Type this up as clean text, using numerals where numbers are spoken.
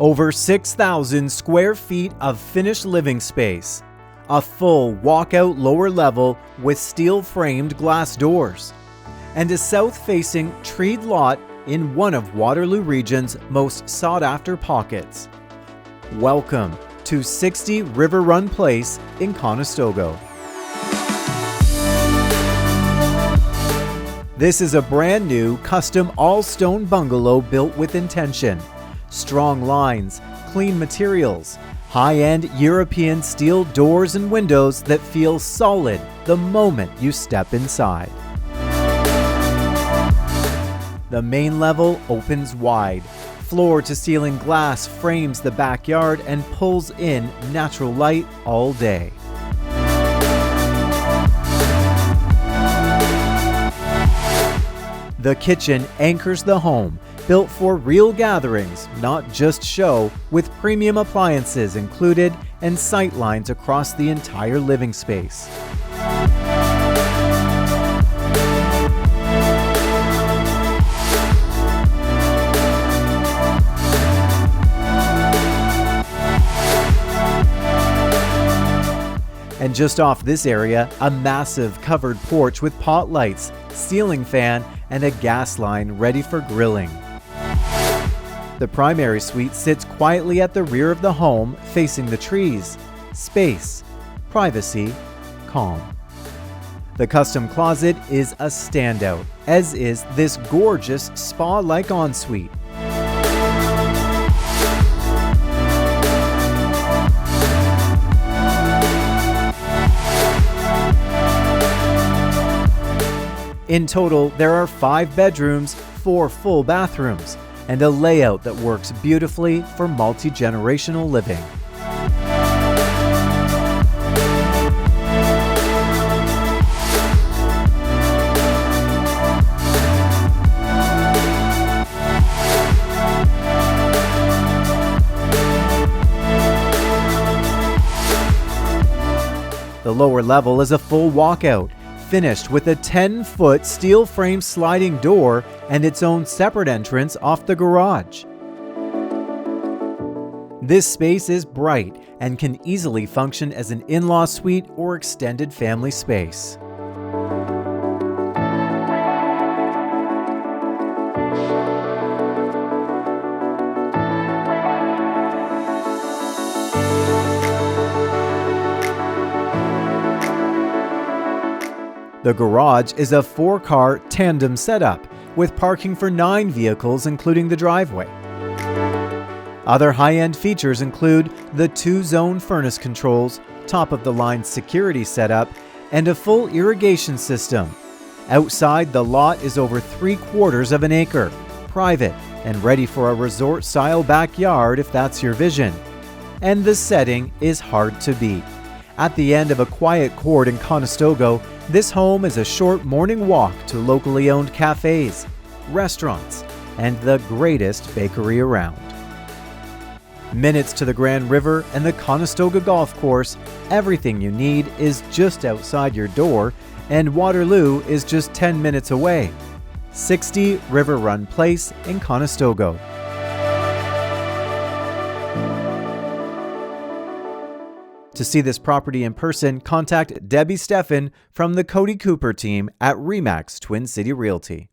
Over 6,000 square feet of finished living space. A full walkout lower level with steel-framed glass doors. And a south-facing treed lot in one of Waterloo Region's most sought-after pockets. Welcome to 60 River Run Place in Conestogo. This is a brand new custom all-stone bungalow built with intention. Strong lines, clean materials, high-end European steel doors and windows that feel solid the moment you step inside. The main level opens wide. Floor-to-ceiling glass frames the backyard and pulls in natural light all day. The kitchen anchors the home, built for real gatherings, not just show, with premium appliances included and sight lines across the entire living space. And just off this area, a massive covered porch with pot lights, ceiling fan, and a gas line ready for grilling. The primary suite sits quietly at the rear of the home, facing the trees. Space, privacy, calm. The custom closet is a standout, as is this gorgeous spa-like ensuite. In total, there are 5 bedrooms, 4 full bathrooms, and a layout that works beautifully for multi-generational living. The lower level is a full walkout, finished with a 10-foot steel frame sliding door and its own separate entrance off the garage. This space is bright and can easily function as an in-law suite or extended family space. The garage is a 4-car tandem setup with parking for 9 vehicles including the driveway. Other high-end features include the 2-zone furnace controls, top-of-the-line security setup, and a full irrigation system. Outside, the lot is over 3/4 of an acre, private, and ready for a resort-style backyard if that's your vision. And the setting is hard to beat. At the end of a quiet court in Conestogo, this home is a short morning walk to locally owned cafes, restaurants, and the greatest bakery around. Minutes to the Grand River and the Conestogo Golf Course, everything you need is just outside your door, and Waterloo is just 10 minutes away. 60 River Run Place in Conestogo. To see this property in person, contact Stefan from the Cody Cooper team at RE/MAX Twin City Realty.